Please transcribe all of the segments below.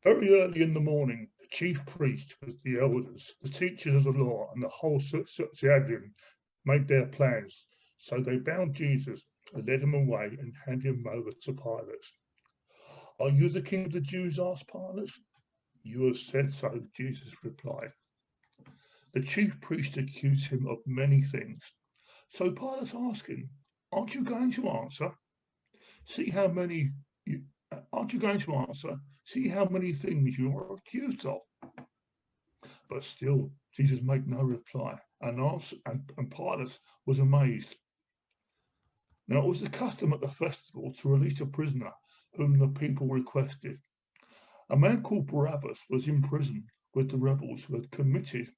Very early in the morning, the chief priest with the elders, the teachers of the law, and the whole Sanhedrin made their plans. So they bound Jesus, led him away, and handed him over to Pilate. Are you the king of the Jews? Asked Pilate. You have said so, Jesus replied. The chief priest accused him of many things. So Pilate asked him, Aren't you going to answer? See how many you, aren't you going to answer? See how many things you are accused of. But still, Jesus made no reply, and Pilate was amazed. Now it was the custom at the festival to release a prisoner whom the people requested. A man called Barabbas was in prison with the rebels who had committed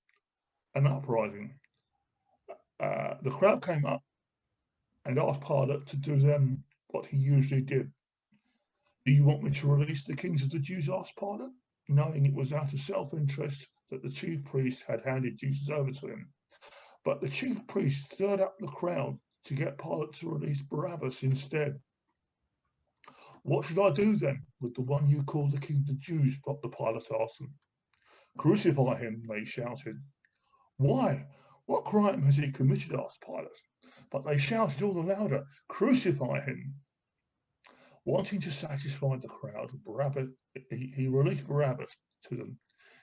an uprising. The crowd came up and asked Pilate to do them what he usually did. Do you want me to release the kings of the Jews? Asked Pilate, knowing it was out of self-interest that the chief priest had handed Jesus over to him. But the chief priest stirred up the crowd to get Pilate to release Barabbas instead. What should I do then with the one you call the king of the Jews? The Pilate asked them. Crucify him, they shouted. Why? What crime has he committed? Asked Pilate. But they shouted all the louder, Crucify him. Wanting to satisfy the crowd, he released Barabbas to them.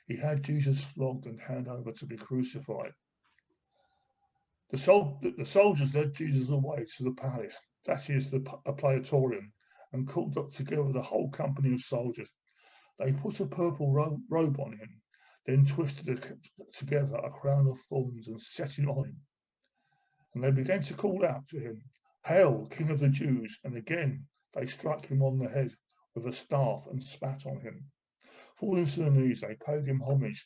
He had Jesus flogged and handed over to be crucified. The soldiers led Jesus away to the palace, that is, the praetorium, and called up together the whole company of soldiers. They put a purple robe on him, then twisted together a crown of thorns and set it on him. And they began to call out to him, Hail, King of the Jews! And again they struck him on the head with a staff and spat on him. Falling to their knees, they paid him homage,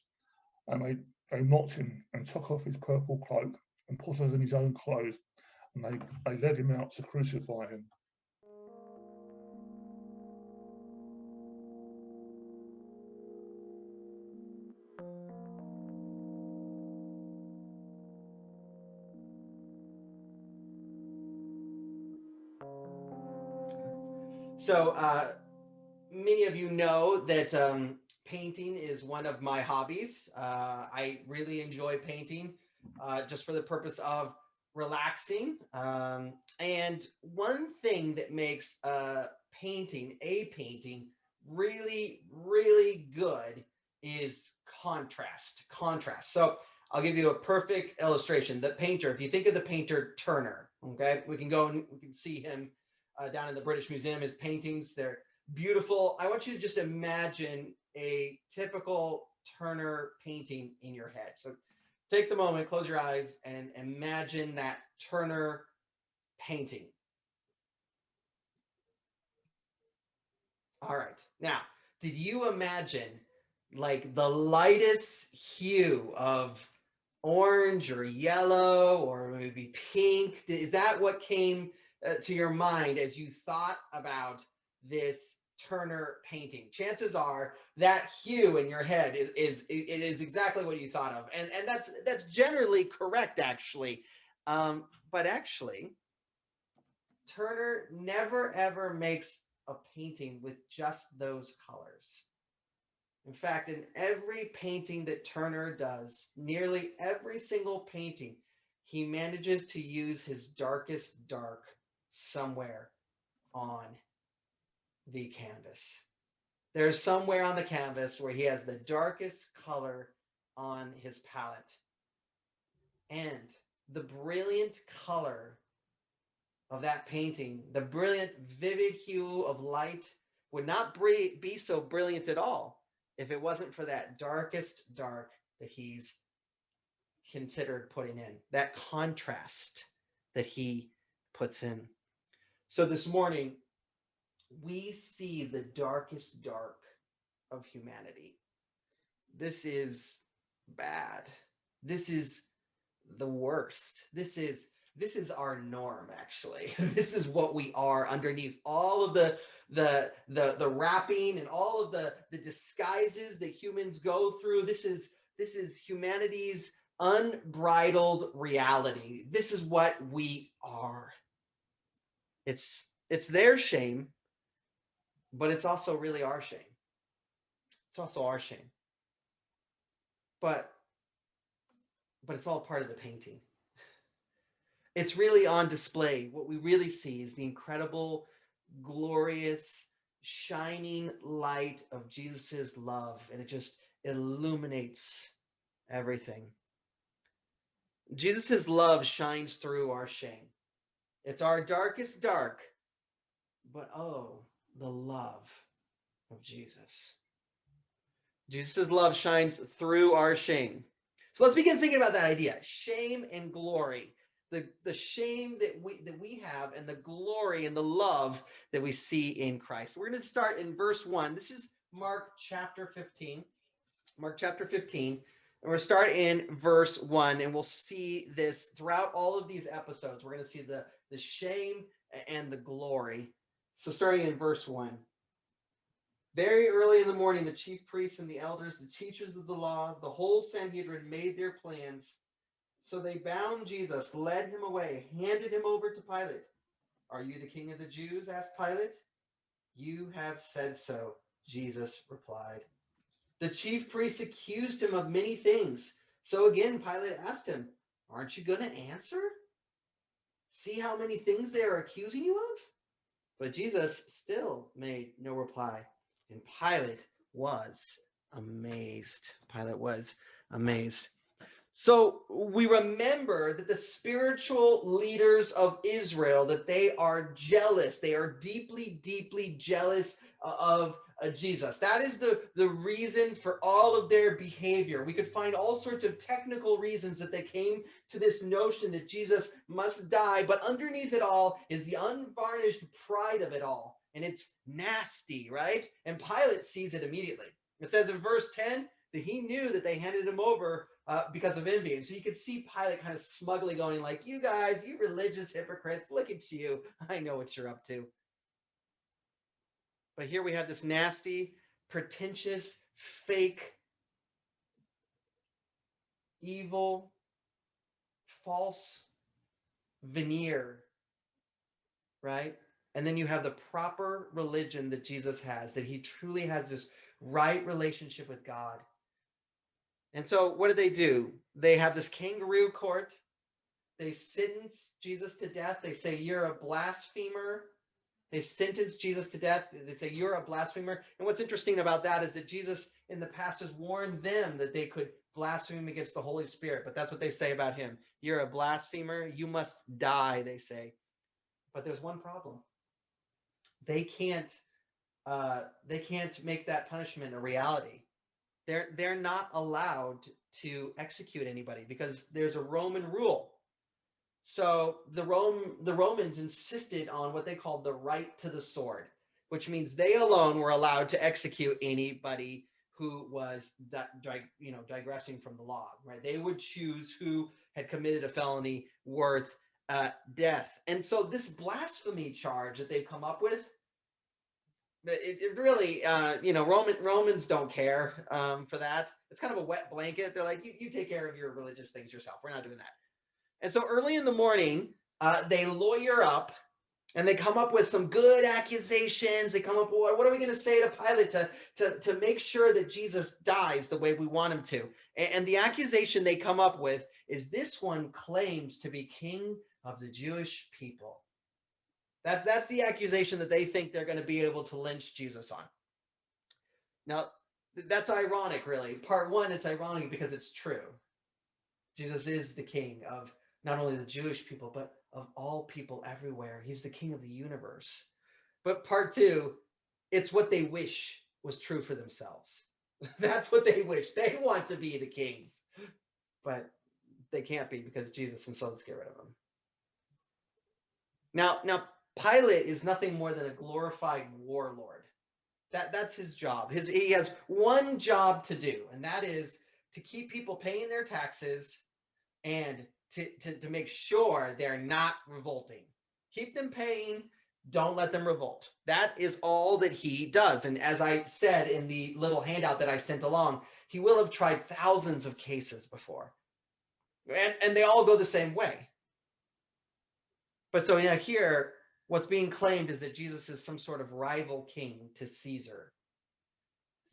and they mocked him and took off his purple cloak and put it in his own clothes, and they led him out to crucify him. So many of you know that painting is one of my hobbies. I really enjoy painting just for the purpose of relaxing. And one thing that makes a painting really, really good is contrast. So I'll give you a perfect illustration. The painter, if you think of the painter Turner, okay, we can go and we can see him down in the British Museum, his paintings, they're beautiful. I want you to just imagine a typical Turner painting in your head. So take the moment, close your eyes, and imagine that Turner painting. All right. Now, did you imagine like the lightest hue of orange or yellow or maybe pink? Is that what came to your mind as you thought about this Turner painting? Chances are that hue in your head is exactly what you thought of, and that's generally correct, actually. But actually, Turner never ever makes a painting with just those colors. In fact, in every painting that Turner does, nearly every single painting, he manages to use his darkest dark somewhere on the canvas. There's somewhere on the canvas where he has the darkest color on his palette. And the brilliant color of that painting, the brilliant, vivid hue of light would not be so brilliant at all if it wasn't for that darkest dark that he's considered putting in, that contrast that he puts in. So this morning, we see the darkest dark of humanity. This is bad. This is the worst. This is our norm, actually. This is what we are underneath all of the wrapping and all of the disguises that humans go through. This is humanity's unbridled reality. This is what we are. It's their shame, but it's also really our shame. It's also our shame. But it's all part of the painting. It's really on display. What we really see is the incredible, glorious, shining light of Jesus's love, and it just illuminates everything. Jesus's love shines through our shame. It's our darkest dark, but oh, the love of Jesus. Jesus' love shines through our shame. So let's begin thinking about that idea, shame and glory. The shame that we have and the glory and the love that we see in Christ. We're going to start in verse 1. This is Mark chapter 15. Mark chapter 15. And we're going to start in verse 1, and we'll see this throughout all of these episodes. We're going to see the shame and the glory. So starting in verse 1. Very early in the morning, the chief priests and the elders, the teachers of the law, the whole Sanhedrin made their plans. So they bound Jesus, led him away, handed him over to Pilate. Are you the king of the Jews? Asked Pilate. You have said so, Jesus replied. The chief priests accused him of many things. So again, Pilate asked him, aren't you going to answer? See how many things they are accusing you of? But Jesus still made no reply. And Pilate was amazed. Pilate was amazed. So we remember that the spiritual leaders of Israel, that they are jealous. They are deeply, deeply jealous of Jesus. That is the reason for all of their behavior. We could find all sorts of technical reasons that they came to this notion that Jesus must die, but underneath it all is the unvarnished pride of it all. And it's nasty, right? And Pilate sees it immediately. It says in verse 10 that he knew that they handed him over because of envy. And so you could see Pilate kind of smugly going like, you guys, you religious hypocrites, look at you. I know what you're up to. But here we have this nasty, pretentious, fake, evil, false veneer, right? And then you have the proper religion that Jesus has, that he truly has this right relationship with God. And so what do? They have this kangaroo court. They sentence Jesus to death. They say, you're a blasphemer. They sentence Jesus to death. They say, you're a blasphemer. And what's interesting about that is that Jesus in the past has warned them that they could blaspheme against the Holy Spirit. But that's what they say about him. You're a blasphemer. You must die, they say. But there's one problem. They can't make that punishment a reality. They're not allowed to execute anybody because there's a Roman rule. So the Romans insisted on what they called the right to the sword, which means they alone were allowed to execute anybody who was digressing from the law, right? They would choose who had committed a felony worth death. And so this blasphemy charge that they've come up with, it really, Romans don't care for that. It's kind of a wet blanket. They're like, you take care of your religious things yourself. We're not doing that. And so early in the morning, they lawyer up and they come up with some good accusations. They come up with, what are we going to say to Pilate to make sure that Jesus dies the way we want him to? And the accusation they come up with is this one claims to be king of the Jewish people. That's the accusation that they think they're going to be able to lynch Jesus on. Now, that's ironic, really. Part one, it's ironic because it's true. Jesus is the king of not only the Jewish people, but of all people everywhere. He's the king of the universe. But part two, it's what they wish was true for themselves. That's what they wish. They want to be the kings, but they can't be because of Jesus, and so let's get rid of him. Now, Pilate is nothing more than a glorified warlord. That's his job. He has one job to do, and that is to keep people paying their taxes and to make sure they're not revolting. Keep them paying, don't let them revolt. That is all that he does. And as I said in the little handout that I sent along, he will have tried thousands of cases before. And they all go the same way. But so here, what's being claimed is that Jesus is some sort of rival king to Caesar.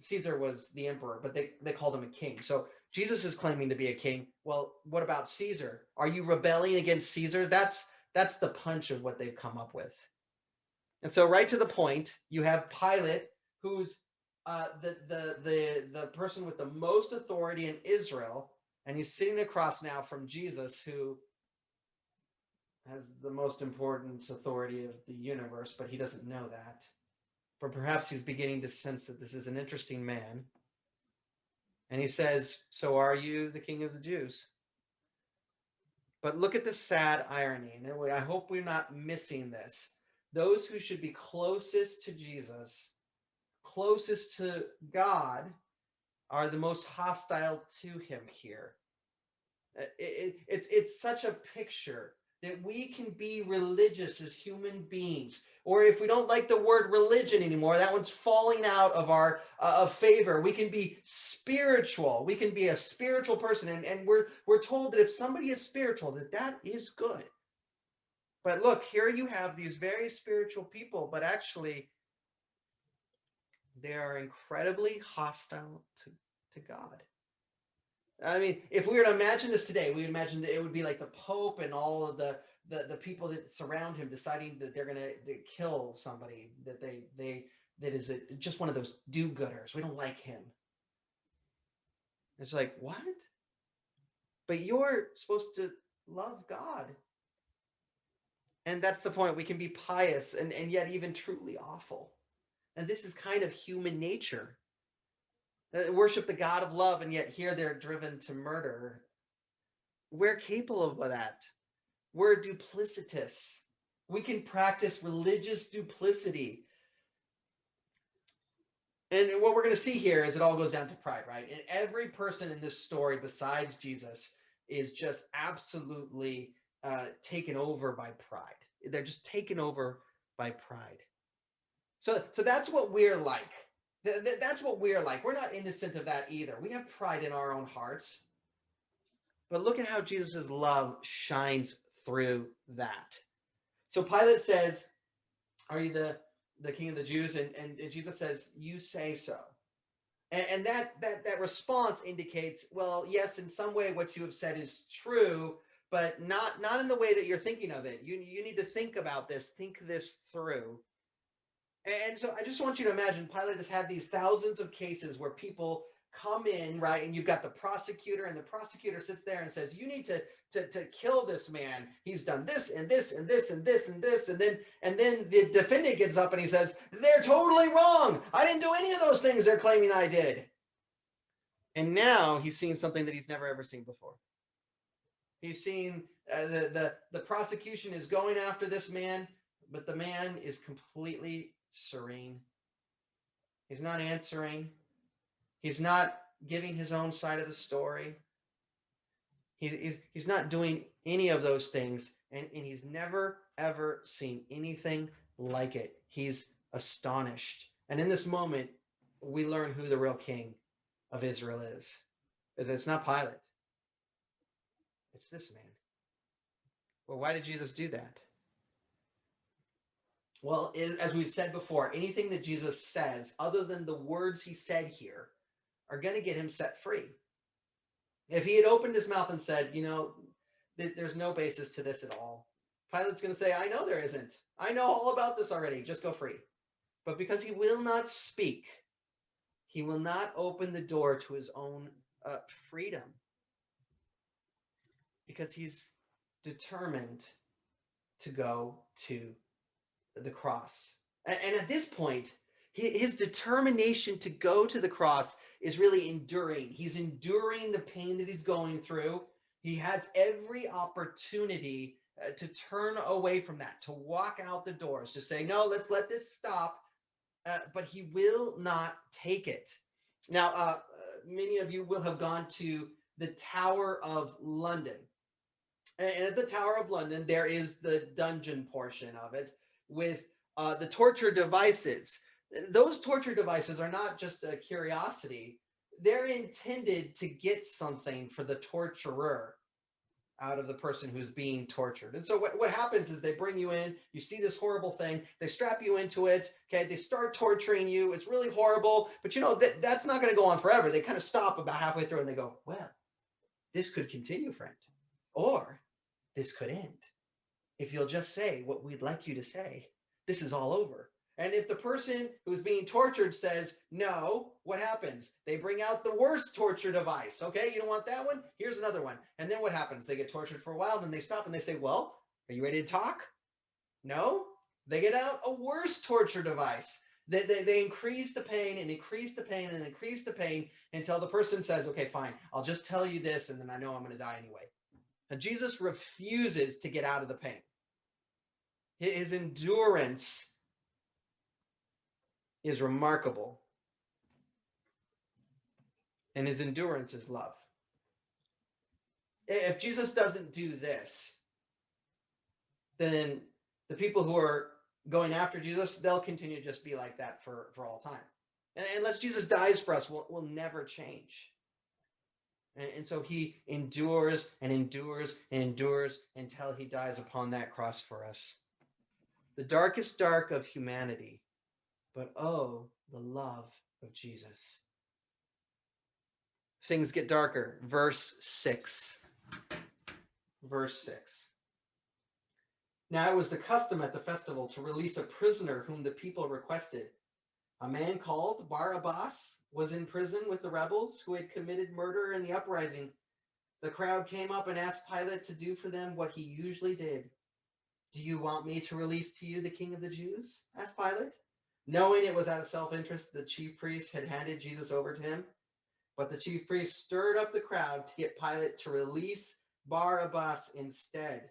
Caesar was the emperor, but they called him a king. So Jesus is claiming to be a king. Well, what about Caesar? Are you rebelling against Caesar? That's the punch of what they've come up with. And so right to the point, you have Pilate, who's the person with the most authority in Israel, and he's sitting across now from Jesus, who has the most important authority of the universe, but he doesn't know that. But perhaps he's beginning to sense that this is an interesting man. And he says, "So are you the king of the Jews?" But look at the sad irony, and I hope we're not missing this. Those who should be closest to Jesus, closest to God, are the most hostile to him here. It's such a picture that we can be religious as human beings, or if we don't like the word religion anymore, that one's falling out of our of favor. We can be spiritual. We can be a spiritual person, and we're told that if somebody is spiritual, that is good. But look, here you have these very spiritual people, but actually they are incredibly hostile to God. I mean, if we were to imagine this today, we would imagine that it would be like the Pope and all of the people that surround him deciding that they're going to kill somebody that is just one of those do-gooders. We don't like him. It's like, what? But you're supposed to love God. And that's the point. We can be pious and yet even truly awful. And this is kind of human nature. Worship the God of love, and yet here they're driven to murder. We're capable of that. We're duplicitous. We can practice religious duplicity. And what we're going to see here is it all goes down to pride, right? And every person in this story besides Jesus is just absolutely taken over by pride. They're just taken over by pride. So that's what we're like. That's what we're like. We're not innocent of that either. We have pride in our own hearts. But look at how Jesus' love shines through that. So Pilate says, "Are you the king of the Jews?" And Jesus says, "You say so." And that response indicates, well, yes, in some way what you have said is true, but not in the way that you're thinking of it. You need to think about this, think this through. And so I just want you to imagine Pilate has had these thousands of cases where people come in, right? And you've got the prosecutor, and the prosecutor sits there and says, "You need to kill this man. He's done this and this and this and this and this." And then the defendant gets up and he says, "They're totally wrong. I didn't do any of those things they're claiming I did." And now he's seen something that he's never ever seen before. He's seen the prosecution is going after this man, but the man is completely serene. He's not answering. He's not giving his own side of the story. He's not doing any of those things, and he's never, ever seen anything like it. He's astonished. And in this moment, we learn who the real king of Israel is. It's not Pilate. It's this man. Well, why did Jesus do that? Well, as we've said before, anything that Jesus says, other than the words he said here, are going to get him set free. If he had opened his mouth and said, there's no basis to this at all, Pilate's going to say, "I know there isn't. I know all about this already. Just go free." But because he will not speak, he will not open the door to his own freedom, because he's determined to go to the cross. And at this point, his determination to go to the cross is really enduring. He's enduring the pain that he's going through. He has every opportunity to turn away from that, to walk out the doors, to say, "No, let's let this stop." But he will not take it. Now, many of you will have gone to the Tower of London. And at the Tower of London, there is the dungeon portion of it with the torture devices. Those torture devices are not just a curiosity. They're intended to get something for the torturer. out of the person who's being tortured. And so what happens is they bring you in, you see this horrible thing, they strap you into it, okay, they start torturing you, it's really horrible, but you know, that's not going to go on forever. They kind of stop about halfway through and they go, well, this could continue, friend, or this could end. If you'll just say what we'd like you to say, this is all over. And if the person who's being tortured says no, what happens? They bring out the worst torture device. Okay, you don't want that one? Here's another one. And then what happens? They get tortured for a while, then they stop and they say, well, are you ready to talk? No? They get out a worse torture device. They increase the pain and increase the pain and increase the pain until the person says, okay, fine, I'll just tell you this and then I know I'm going to die anyway. And Jesus refuses to get out of the pain. His endurance is remarkable. And his endurance is love. If Jesus doesn't do this, then the people who are going after Jesus, they'll continue to just be like that for all time. And unless Jesus dies for us, we'll never change. And so he endures and endures and endures until he dies upon that cross for us. The darkest dark of humanity, but oh, the love of Jesus. Things get darker. Verse 6. Verse 6. Now it was the custom at the festival to release a prisoner whom the people requested. A man called Barabbas was in prison with the rebels who had committed murder in the uprising. The crowd came up and asked Pilate to do for them what he usually did. Do you want me to release to you the king of the Jews? Asked Pilate. Knowing it was out of self-interest, the chief priests had handed Jesus over to him. But the chief priests stirred up the crowd to get Pilate to release Barabbas instead.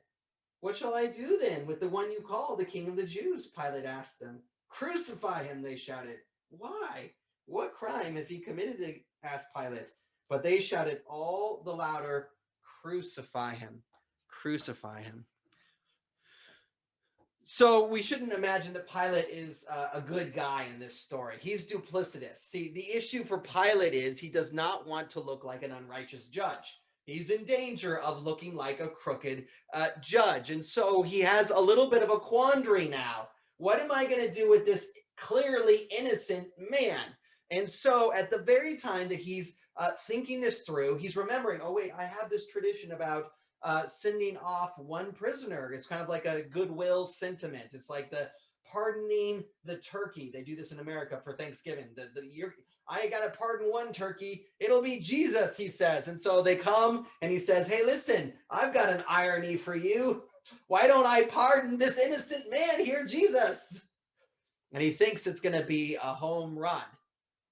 What shall I do then with the one you call the king of the Jews? Pilate asked them. Crucify him, they shouted. Why? What crime has he committed? Asked Pilate. But they shouted all the louder, crucify him, crucify him. So we shouldn't imagine that Pilate is a good guy in this story. He's duplicitous. See, the issue for Pilate is he does not want to look like an unrighteous judge. He's in danger of looking like a crooked judge. And so he has a little bit of a quandary now. What am I going to do with this clearly innocent man? And so at the very time that he's thinking this through, he's remembering, oh, wait, I have this tradition about sending off one prisoner. It's kind of like a goodwill sentiment. It's like the pardoning the turkey. They do this in America for Thanksgiving. I got to pardon one turkey. It'll be Jesus, he says. And so they come and he says, hey, listen, I've got an irony for you. Why don't I pardon this innocent man here, Jesus? And he thinks it's going to be a home run.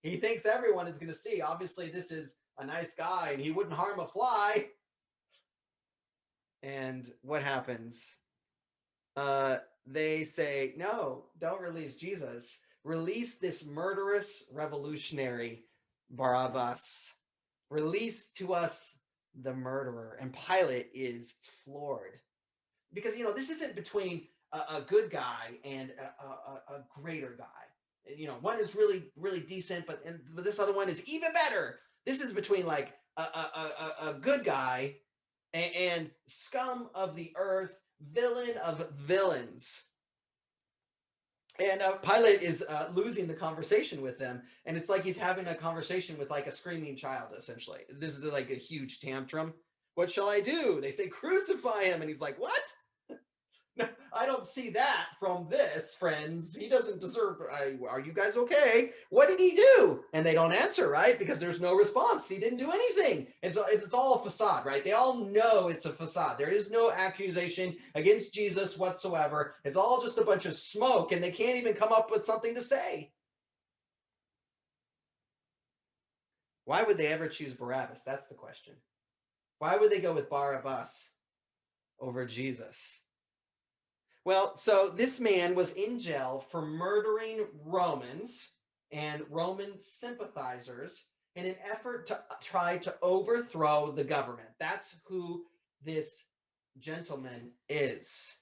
He thinks everyone is going to see, obviously, this is a nice guy and he wouldn't harm a fly. And what happens? They say, no, don't release Jesus. Release this murderous revolutionary, Barabbas. Release to us the murderer. And Pilate is floored. Because, you know, this isn't between a good guy and a greater guy. You know, one is really, really decent, but this other one is even better. This is between like a good guy and scum of the earth, villain of villains. And Pilate is losing the conversation with them. And it's like he's having a conversation with like a screaming child, essentially. This is like a huge tantrum. What shall I do? They say, crucify him. And he's like, what? I don't see that from this, friends. He doesn't deserve. Are you guys okay? What did he do? And they don't answer, right? Because there's no response. He didn't do anything. And so it's all a facade, right? They all know it's a facade. There is no accusation against Jesus whatsoever. It's all just a bunch of smoke, and they can't even come up with something to say. Why would they ever choose Barabbas? That's the question. Why would they go with Barabbas over Jesus? Well, so this man was in jail for murdering Romans and Roman sympathizers in an effort to try to overthrow the government. That's who this gentleman is.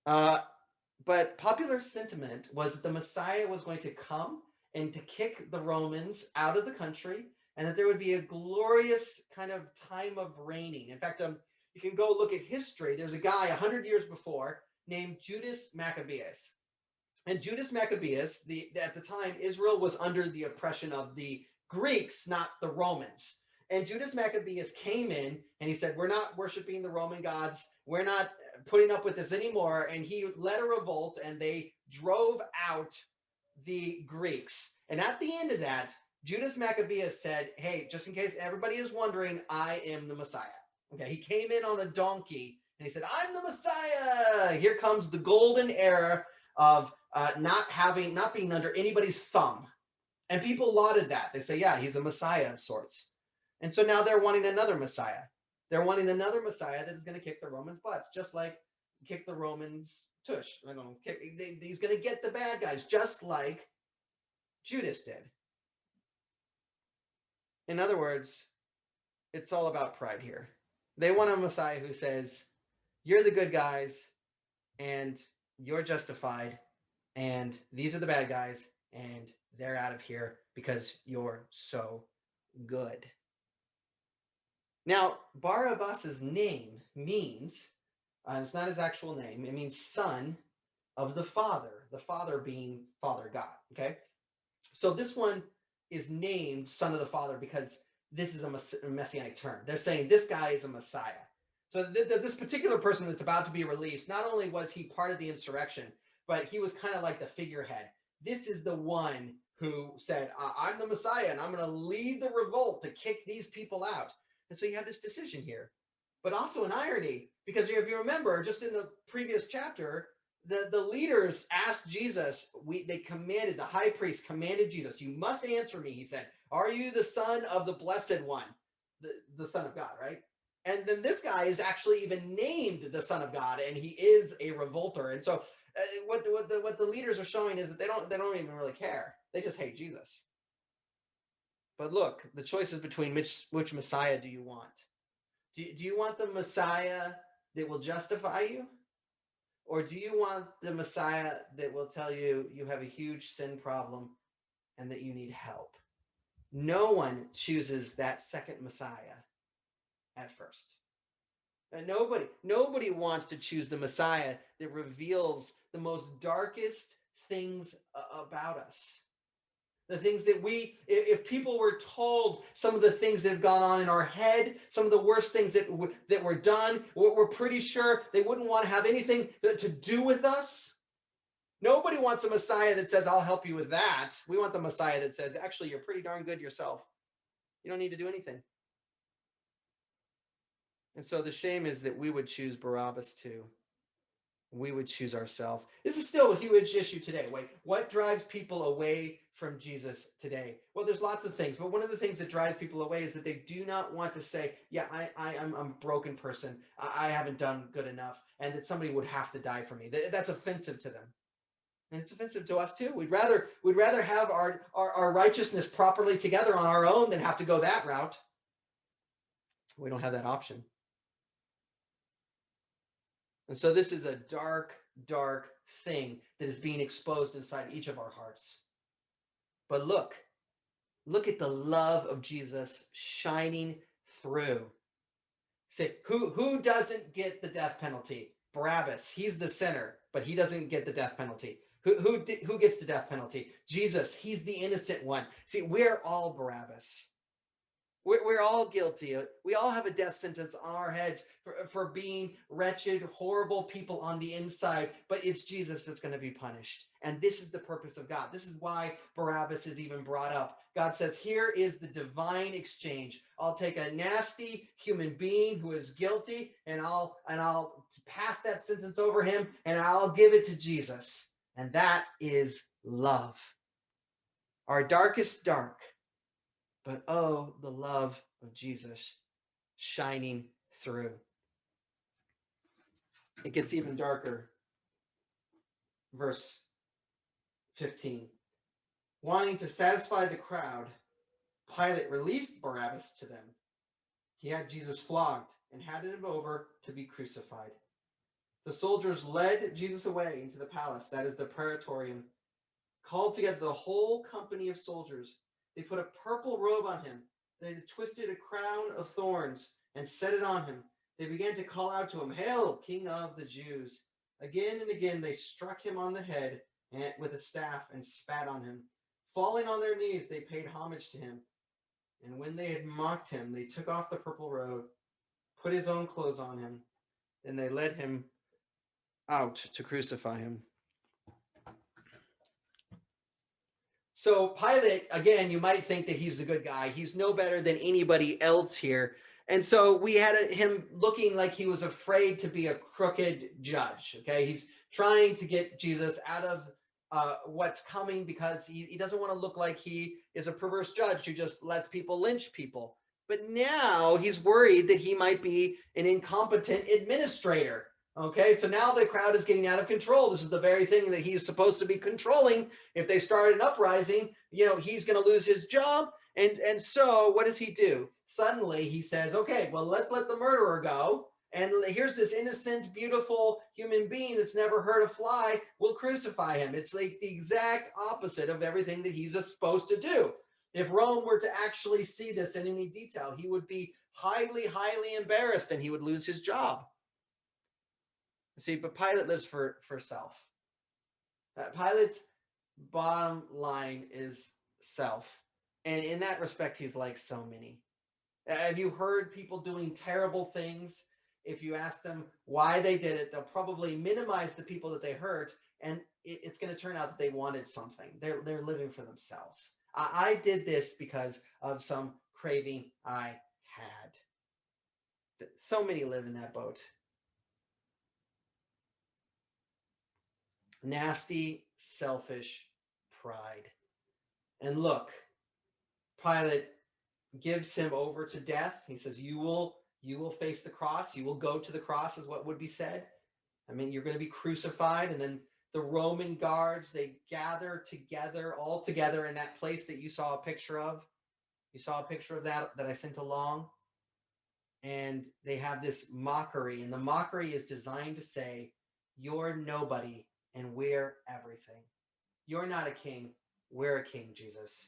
But popular sentiment was that the Messiah was going to come and to kick the Romans out of the country, and that there would be a glorious kind of time of reigning. In fact, You can go look at history. There's a guy 100 years before named Judas Maccabeus. And Judas Maccabeus, at the time, Israel was under the oppression of the Greeks, not the Romans. And Judas Maccabeus came in and he said, we're not worshiping the Roman gods. We're not putting up with this anymore. And he led a revolt and they drove out the Greeks. And at the end of that, Judas Maccabeus said, hey, just in case everybody is wondering, I am the Messiah. Okay, he came in on a donkey and he said, I'm the Messiah. Here comes the golden era of not being under anybody's thumb. And people lauded that. They say, yeah, he's a Messiah of sorts. And so now they're wanting another Messiah. They're wanting another Messiah that is going to kick the Romans' butts, just like kick the Romans' tush. I don't know. He's going to get the bad guys, just like Judas did. In other words, it's all about pride here. They want a Messiah who says, you're the good guys, and you're justified, and these are the bad guys, and they're out of here because you're so good. Now, Barabbas's name means, it's not his actual name, it means son of the Father being Father God, okay? So this one is named Son of the Father because this is a messianic term. They're saying this guy is a Messiah. So this particular person that's about to be released, not only was he part of the insurrection, but he was kind of like the figurehead. This is the one who said, I'm the Messiah, and I'm going to lead the revolt to kick these people out. And so you have this decision here. But also an irony, because if you remember, just in the previous chapter, the leaders asked Jesus, the high priest commanded Jesus, you must answer me, he said, are you the son of the blessed one, the Son of God, right? And then this guy is actually even named the Son of God, and he is a revolter. And so what the leaders are showing is that they don't even really care. They just hate Jesus. But look, the choice is between which Messiah do you want? Do you want the Messiah that will justify you? Or do you want the Messiah that will tell you you have a huge sin problem and that you need help? No one chooses that second Messiah at first. And nobody wants to choose the Messiah that reveals the most darkest things about us. The things that if people were told some of the things that have gone on in our head, some of the worst things that were done, we're pretty sure they wouldn't want to have anything to do with us. Nobody wants a Messiah that says, I'll help you with that. We want the Messiah that says, actually, you're pretty darn good yourself. You don't need to do anything. And so the shame is that we would choose Barabbas too. We would choose ourselves. This is still a huge issue today. Wait, what drives people away from Jesus today? Well, there's lots of things, but one of the things that drives people away is that they do not want to say, yeah, I'm a broken person. I haven't done good enough, and that somebody would have to die for me. That's offensive to them. And it's offensive to us too. We'd rather have our righteousness properly together on our own than have to go that route. We don't have that option. And so this is a dark, dark thing that is being exposed inside each of our hearts. But look at the love of Jesus shining through. Say, who doesn't get the death penalty? Barabbas. He's the sinner, but he doesn't get the death penalty. Who gets the death penalty? Jesus. He's the innocent one. See, we're all Barabbas. We're all guilty. We all have a death sentence on our heads for being wretched, horrible people on the inside, but it's Jesus that's going to be punished. And this is the purpose of God. This is why Barabbas is even brought up. God says, here is the divine exchange. I'll take a nasty human being who is guilty, and I'll pass that sentence over him, and I'll give it to Jesus. And that is love. Our darkest dark. But oh, the love of Jesus shining through. It gets even darker. Verse 15. Wanting to satisfy the crowd, Pilate released Barabbas to them. He had Jesus flogged and handed him over to be crucified. The soldiers led Jesus away into the palace, that is the praetorium, called together the whole company of soldiers. They put a purple robe on him. They twisted a crown of thorns and set it on him. They began to call out to him, "Hail, King of the Jews!" Again and again they struck him on the head with a staff and spat on him. Falling on their knees, they paid homage to him. And when they had mocked him, they took off the purple robe, put his own clothes on him, and they led him out to crucify him. So Pilate, again, you might think that he's a good guy. He's no better than anybody else here. And so we had him looking like he was afraid to be a crooked judge. Okay, he's trying to get Jesus out of what's coming because he doesn't want to look like he is a perverse judge who just lets people lynch people. But now he's worried that he might be an incompetent administrator. Okay, so now the crowd is getting out of control. This is the very thing that he's supposed to be controlling. If they start an uprising, he's going to lose his job. And so what does he do? Suddenly he says, okay, well, let's let the murderer go. And here's this innocent, beautiful human being that's never hurt a fly. We'll crucify him. It's like the exact opposite of everything that he's supposed to do. If Rome were to actually see this in any detail, he would be highly, highly embarrassed and he would lose his job. See, but Pilate lives for self. Pilate's bottom line is self. And in that respect, he's like so many. Have you heard people doing terrible things? If you ask them why they did it, they'll probably minimize the people that they hurt. And it's going to turn out that they wanted something. They're living for themselves. I did this because of some craving I had. So many live in that boat. Nasty, selfish pride. And look, Pilate gives him over to death. He says, you will face the cross. You will go to the cross, is what would be said. I mean, you're going to be crucified. And then the Roman guards, they gather together, all together in that place that you saw a picture of. You saw a picture of that I sent along. And they have this mockery. And the mockery is designed to say, you're nobody and we're everything. You're not a king. We're a king, Jesus.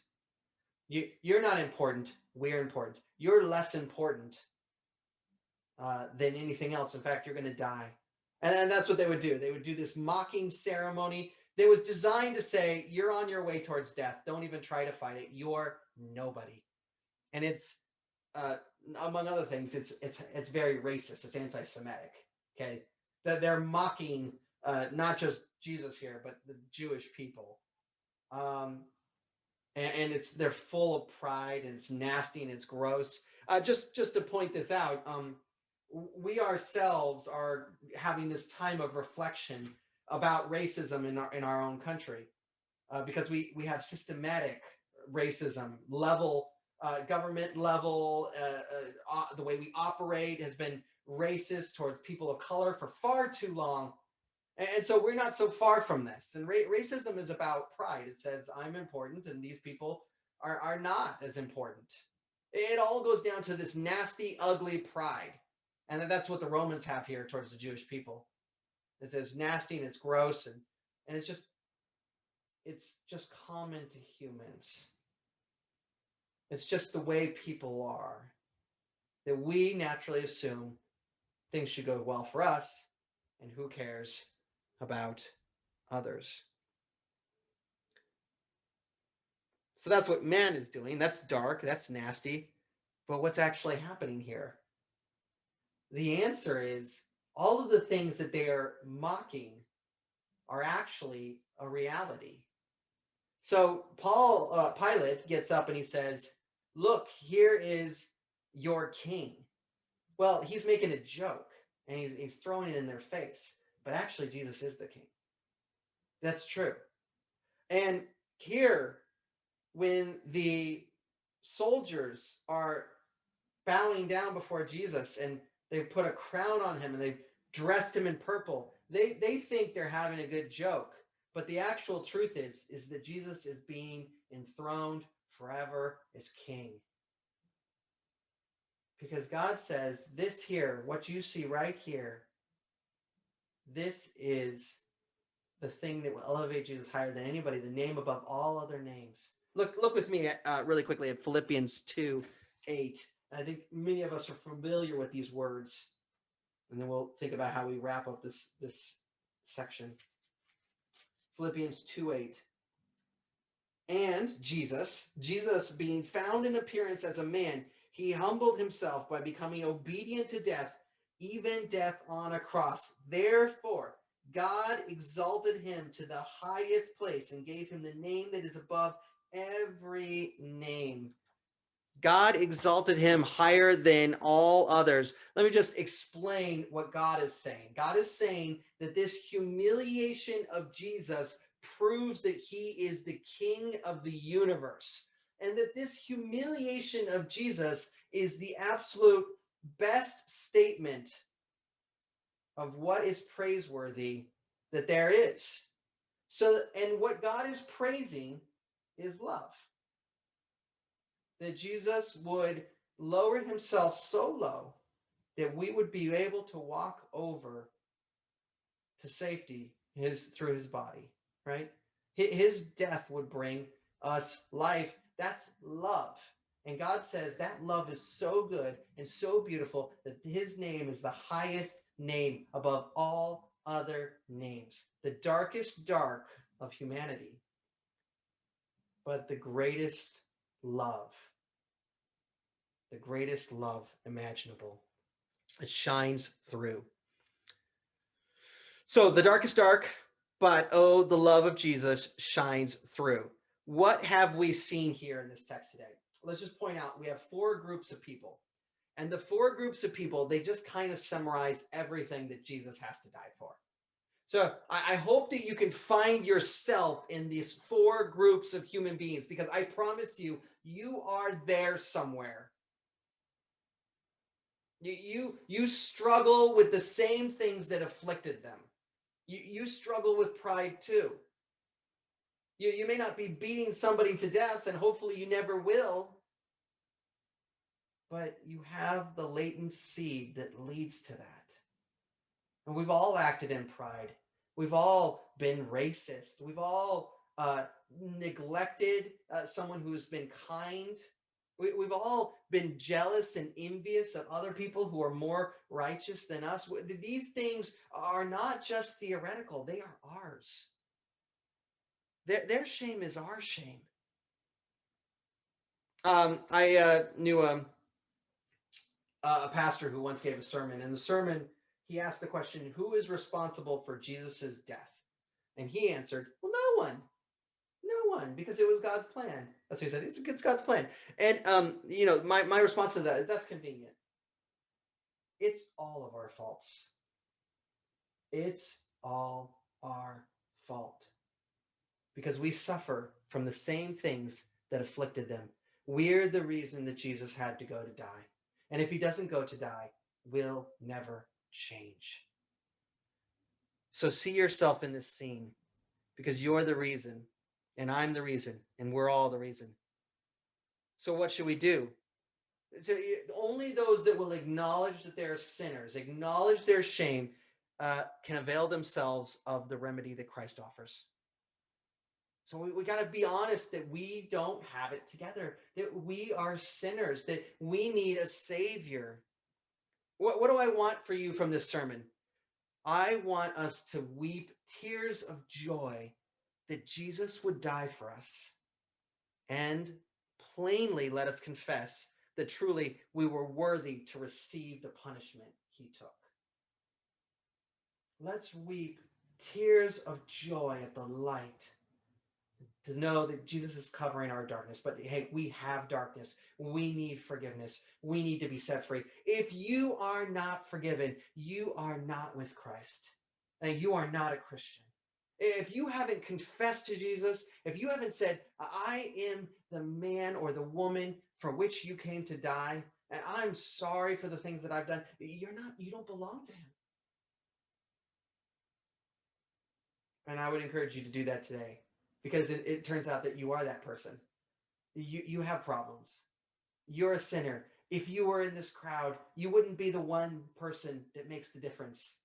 You're not important. We're important. You're less important than anything else. In fact, you're going to die. And that's what they would do. They would do this mocking ceremony that was designed to say, you're on your way towards death. Don't even try to fight it. You're nobody. And it's, among other things, it's very racist. It's anti-Semitic. Okay, that they're mocking not just Jesus here, but the Jewish people. And they're full of pride, and it's nasty and it's gross. Just to point this out, we ourselves are having this time of reflection about racism in our own country, because we have systematic racism level, government level. The way we operate has been racist towards people of color for far too long. And so we're not so far from this. And racism is about pride. It says, I'm important and these people are not as important. It all goes down to this nasty, ugly pride. And that's what the Romans have here towards the Jewish people. It says nasty and it's gross. And it's just common to humans. It's just the way people are. That we naturally assume things should go well for us. And who cares about others? So that's what man is doing. That's dark. That's nasty. But what's actually happening here? The answer is all of the things that they are mocking are actually a reality. So Pilate gets up and he says, look, here is your king. Well, he's making a joke and he's throwing it in their face. But actually, Jesus is the king. That's true. And here, when the soldiers are bowing down before Jesus and they put a crown on him and they've dressed him in purple, they think they're having a good joke. But the actual truth is that Jesus is being enthroned forever as king. Because God says, this here, what you see right here, this is the thing that will elevate Jesus higher than anybody, the name above all other names. Look with me really quickly at Philippians 2:8. I think many of us are familiar with these words. And then we'll think about how we wrap up this section. Philippians 2:8. And Jesus being found in appearance as a man, he humbled himself by becoming obedient to death, even death on a cross. Therefore, God exalted him to the highest place and gave him the name that is above every name. God exalted him higher than all others. Let me just explain what God is saying. God is saying that this humiliation of Jesus proves that he is the king of the universe, and that this humiliation of Jesus is the absolute best statement of what is praiseworthy that there is. So, and what God is praising is love. That Jesus would lower himself so low that we would be able to walk over to safety through his body, right? His death would bring us life. That's love. And God says that love is so good and so beautiful that his name is the highest name above all other names. The darkest dark of humanity, but the greatest love imaginable. It shines through. So the darkest dark, but oh, the love of Jesus shines through. What have we seen here in this text today? Let's just point out we have 4 groups of people. And the 4 groups of people, they just kind of summarize everything that Jesus has to die for. So I hope that you can find yourself in these 4 groups of human beings, because I promise you, you are there somewhere. You struggle with the same things that afflicted them. You struggle with pride too. You may not be beating somebody to death, and hopefully you never will, but you have the latent seed that leads to that. And we've all acted in pride. We've all been racist. We've all neglected someone who's been kind. We've all been jealous and envious of other people who are more righteous than us. These things are not just theoretical, they are ours. Their shame is our shame. I knew a pastor who once gave a sermon. In the sermon, he asked the question, who is responsible for Jesus's death? And he answered, well, no one. No one, because it was God's plan. That's what he said. It's God's plan. And my response to that, that's convenient. It's all of our faults. It's all our fault. Because we suffer from the same things that afflicted them. We're the reason that Jesus had to go to die. And if he doesn't go to die, we'll never change. So see yourself in this scene, because you're the reason, and I'm the reason, and we're all the reason. So what should we do? So only those that will acknowledge that they're sinners, acknowledge their shame, can avail themselves of the remedy that Christ offers. So we got to be honest that we don't have it together, that we are sinners, that we need a savior. What do I want for you from this sermon? I want us to weep tears of joy that Jesus would die for us, and plainly let us confess that truly we were worthy to receive the punishment he took. Let's weep tears of joy at the light, to know that Jesus is covering our darkness. But hey, we have darkness. We need forgiveness. We need to be set free. If you are not forgiven, you are not with Christ, and you are not a Christian. If you haven't confessed to Jesus, if you haven't said, I am the man or the woman for which you came to die, and I'm sorry for the things that I've done, you don't belong to him. And I would encourage you to do that today, because it turns out that you are that person. You have problems. You're a sinner. If you were in this crowd, you wouldn't be the one person that makes the difference.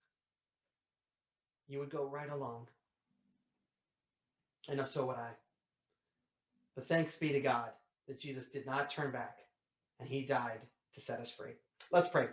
You would go right along. And so would I. But thanks be to God that Jesus did not turn back, and he died to set us free. Let's pray.